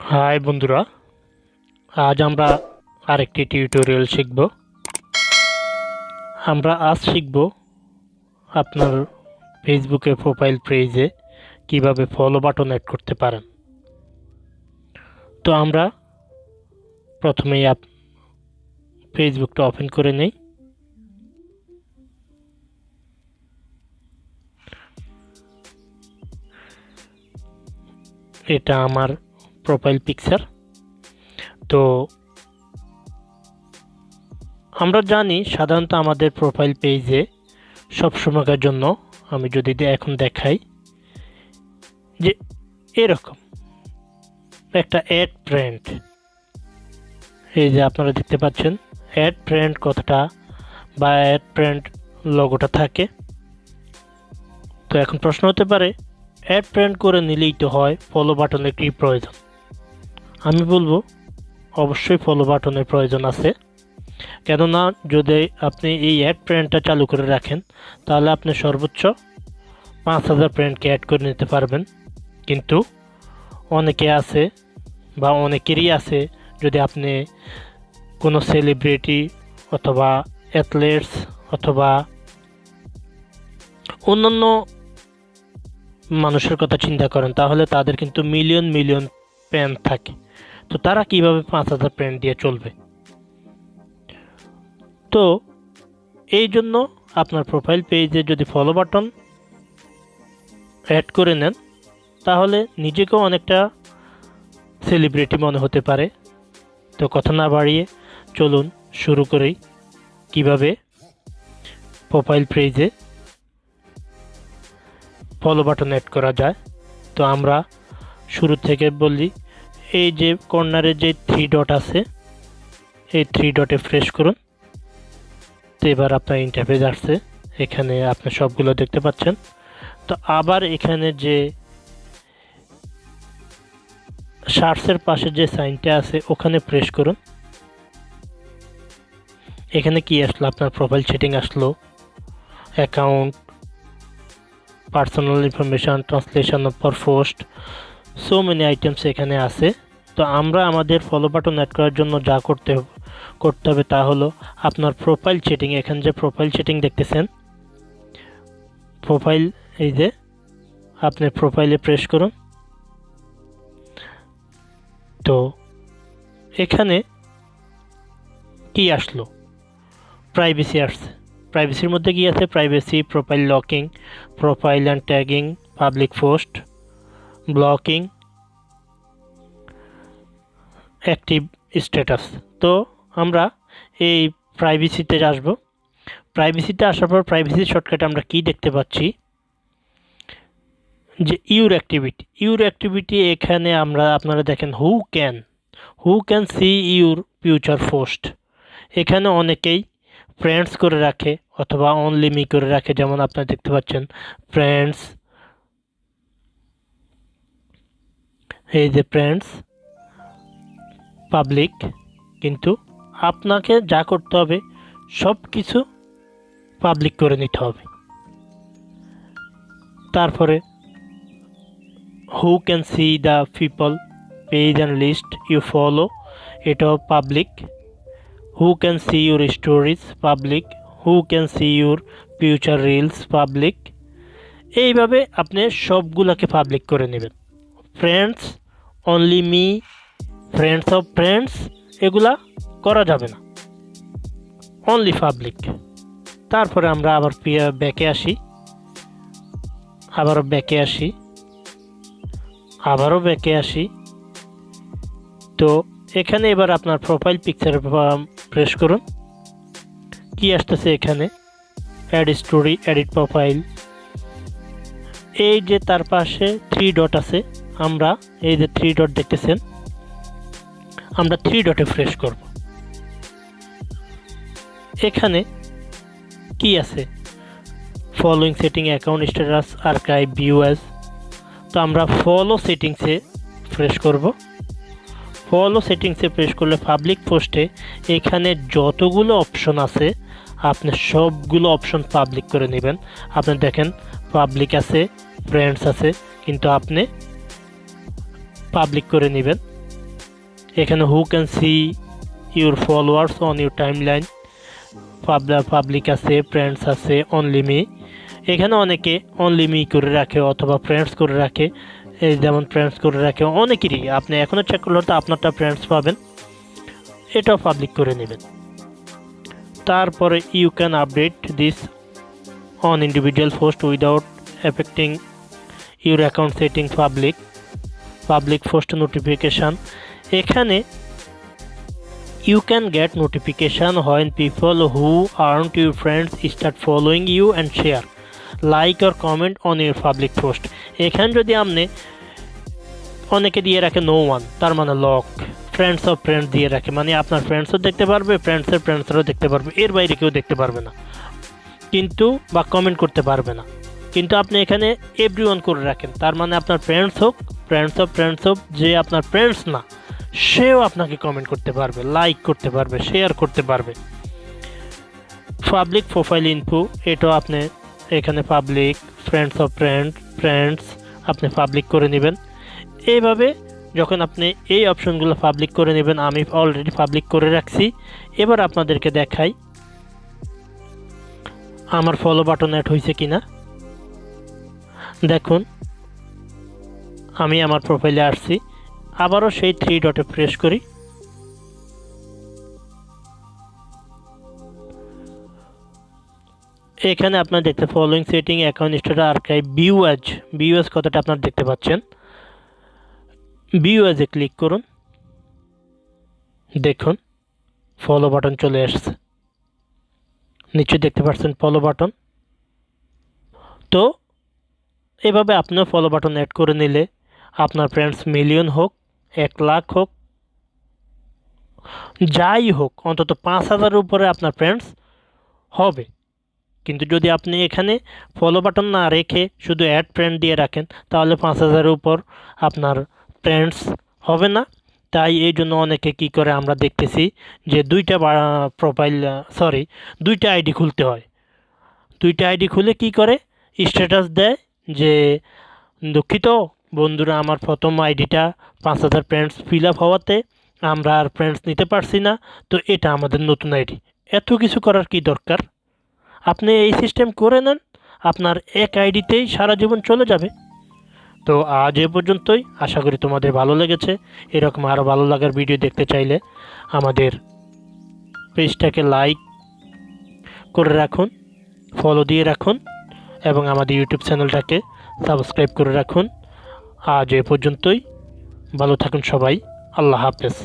High বন্ধুরা, আজ আমরা আরেকটি টিউটোরিয়াল শিখব। আমরা আজ শিখব আপনার ফেসবুকে প্রোফাইল পেজে কিভাবে ফলো বাটন অ্যাড করতে পারেন। তো আমরা প্রথমেই ফেসবুকটা ওপেন করে নেই। এটা আমার প্রোফাইল পিকচার। তো আমরা জানি সাধারণত আমাদের প্রোফাইল পেজে সবসময়ের জন্য আমি যদি এখন দেখাই যে এরকম একটা অ্যাড ফ্রেন্ড, এই যে আপনারা দেখতে পাচ্ছেন অ্যাড ফ্রেন্ড কথাটা বা অ্যাড ফ্রেন্ড লোগোটা থাকে। তো এখন প্রশ্ন হতে পারে অ্যাড ফ্রেন্ড করে নিলেই তো হয়, ফলো বাটনের কি প্রয়োজন? আমি বলবো অবশ্যই ফলো বাটনের প্রয়োজন আছে। কেননা যদি আপনি এই অ্যাড ফ্রেন্ডটা চালু করে রাখেন তাহলে আপনি সর্বোচ্চ 5000 ফ্রেন্ডকে অ্যাড করে নিতে পারবেন। কিন্তু অনেকে আছে বা অনেকেরই আছে, যদি আপনি কোনো সেলিব্রিটি অথবা অ্যাথলেটস অথবা অন্যান্য মানুষের কথা চিন্তা করেন তাহলে তাদের কিন্তু মিলিয়ন মিলিয়ন ফ্যান থাকে। তো তারা কিভাবে 5000 ফ্রেন্ড দিয়ে চলবে? তো এই জন্য আপনার প্রোফাইল পেজে যদি ফলো বাটন অ্যাড করে নেন তাহলে নিজেকেও অনেকটা সেলিব্রিটি মনে হতে পারে। তো কথা না বাড়িয়ে চলুন শুরু করি কিভাবে প্রোফাইল পেজে ফলো বাটন অ্যাড করা যায়। তো আমরা শুরু থেকে বলি, এই যে কর্নারে যে 3 ডট আছে এই 3 ডটে প্রেস করুন। তো এবার আপনার ইন্টারফেস আসছে, এখানে আপনি সবগুলো দেখতে পাচ্ছেন। তো আবার এখানে যে সার্চের পাশে যে সাইনটা আছে ওখানে প্রেস করুন। এখানে কি আসলো? আপনার প্রোফাইল সেটিং আসলো, account, personal information, translation for post, so many items এখানে আছে। তো আমরা আমাদের ফলো বাটন অ্যাড করার জন্য যা করতে হবে তা হলো আপনার প্রোফাইল সেটিং। এখানে যে প্রোফাইল সেটিং দেখতেছেন, প্রোফাইল, এই যে আপনি প্রোফাইলে প্রেস করুন। তো এখানে কি আসলো? প্রাইভেসি আসছে। প্রাইভেসির মধ্যে কি আছে? Privacy, profile locking, profile and tagging, public post, blocking, active status. তো আমরা এই প্রাইভেসিতে আসব। প্রাইভেসিতে আসার পর প্রাইভেসির শর্টকাটে আমরা কি দেখতে পাচ্ছি যে ইউর অ্যাক্টিভিটি। এখানে আপনারা দেখেন হু can see your future post. এখানে অনেকেই ফ্রেন্ডস করে রাখে অথবা অনলি মি করে রাখে, যেমন আপনারা দেখতে পাচ্ছেন ফ্রেন্ডস, এই যে ফ্রেন্ডস, পাবলিক। কিন্তু আপনাকে যা করতে হবে সব কিছু পাবলিক করে নিতে হবে। তারপরে who can see the people page and list you follow, এটাও public. Who can see your stories, public. Who can see your future reels, public. এইভাবে আপনি সবগুলোকে পাবলিক করে নেবেন। Friends, only me, friends of friends এগুলা করা যাবে না, অনলি পাবলিক। তারপরে আমরা আবার ব্যাকে আসি, আবারও ব্যাকে আসি। তো এখানে এবার আপনার প্রোফাইল পিকচারে প্রেস করুন। কি আসতেছে এখানে? Add story, edit profile. এই যে তার পাশে 3 ডট আছে, আমরা এই যে 3 ডট দেখতেছেন, আমরা 3 ডটে প্রেস করব। এখানে কি আছে? Following setting, account status, archive, view as. তো আমরা ফলো সেটিংসে প্রেস করব। ফলো সেটিংসে প্রেস করলে পাবলিক পোস্টে এখানে যতগুলো অপশন আছে আপনি সবগুলো অপশন পাবলিক করে নেবেন। আপনি দেখেন পাবলিক আছে, ফ্রেন্ডস আছে, কিন্তু আপনি পাবলিক করে নেবেন। এখানে হু can see your followers on your timeline, public আছে, ফ্রেন্ডস আছে, অনলি মি। এখানে অনেকে অনলি মি করে রাখে অথবা ফ্রেন্ডস করে রাখে, এই যেমন ফ্রেন্ডস করে রাখে অনেকেরই। আপনি এখনও চেক করলে তো আপনারটা ফ্রেন্ডস পাবেন, এটাও পাবলিক করে নেবেন। তারপরে you can update this on individual post without affecting your account setting public post notification. এখানে you can get notification when people who aren't your friends start following you and share, like or comment on your public post। এখানে যদি আপনি অনেকে দিয়ে রাখে no one, তার মানে lock, friends of friends দিয়ে রাখে, মানে আপনার ফ্রেন্ডসও দেখতে পারবে, ফ্রেন্ডসের ফ্রেন্ডসরাও দেখতে পারবে, এর বাইরে কেউ দেখতে পারবে না কিন্তু, বা কমেন্ট করতে পারবে না। কিন্তু আপনি এখানে এভরিওয়ান করে রাখেন, তার মানে আপনার ফ্রেন্ডস হোক, ফ্রেন্ডস হোক, যে আপনার ফ্রেন্ডস না সেও আপনাকে কমেন্ট করতে পারবে, লাইক করতে পারবে, শেয়ার করতে পারবে। পাবলিক প্রোফাইল ইনফো, এটাও আপনি এখানে পাবলিক, ফ্রেন্ডস অফ ফ্রেন্ডস আপনি পাবলিক করে নেবেন। এইভাবে যখন আপনি এই অপশনগুলো পাবলিক করে নেবেন, আমি অলরেডি পাবলিক করে রাখছি। এবার আপনাদেরকে দেখাই আমার ফলো বাটন অ্যাড হয়েছে কিনা। দেখুন আমি আমার প্রোফাইলে আসছি, আবারও সেই 3 ডটে প্রেস করি। এখানে আপনার দেখতে following setting, account status, archive, view as কথাটা আপনার দেখতে পাচ্ছেন। ভিউ অ্যাজে ক্লিক করুন, দেখুন ফলো বাটন চলে আসছে, নিচে দেখতে পাচ্ছেন ফলো বাটন। তো এভাবে আপনিও ফলো বাটন অ্যাড করে নিলে আপনার ফ্রেন্ডস মিলিয়ন হোক, 1 লাখ হোক, যাই হোক, অন্তত 5,000-এর উপরে আপনার ফ্রেন্ডস হবে। কিন্তু যদি আপনি এখানে ফলো বাটন না রেখে শুধু অ্যাড ফ্রেন্ড দিয়ে রাখেন, তাহলে 5,000-এর উপর আপনার ফ্রেন্ডস হবে না। তাই এই জন্য অনেকে কী করে আমরা দেখতেছি যে দুইটা আইডি খুলতে হয়। 2টা আইডি খুলে কি করে স্ট্যাটাস দেয় যে দুঃখিত বন্ধুরা, আমার প্রথম আইডিটা 5,000 ফ্রেন্ডস ফিল আপ হওয়াতে আমরা আর ফ্রেন্ডস নিতে পারছি না, তো এটা আমাদের নতুন আইডি। এত কিছু করার কি দরকার? আপনি এই সিস্টেম করে নেন, আপনার এক আইডিতেই সারা জীবন চলে যাবে। তো আজ এ পর্যন্তই, আশা করি তোমাদের ভালো লেগেছে। এরকম আরও ভালো লাগার ভিডিও দেখতে চাইলে আমাদের পেজটাকে লাইক করে রাখুন, ফলো দিয়ে রাখুন এবং আমাদের ইউটিউব চ্যানেলটাকে সাবস্ক্রাইব করে রাখুন। আজ এ পর্যন্তই, ভালো থাকুন সবাই, আল্লাহ হাফেজ।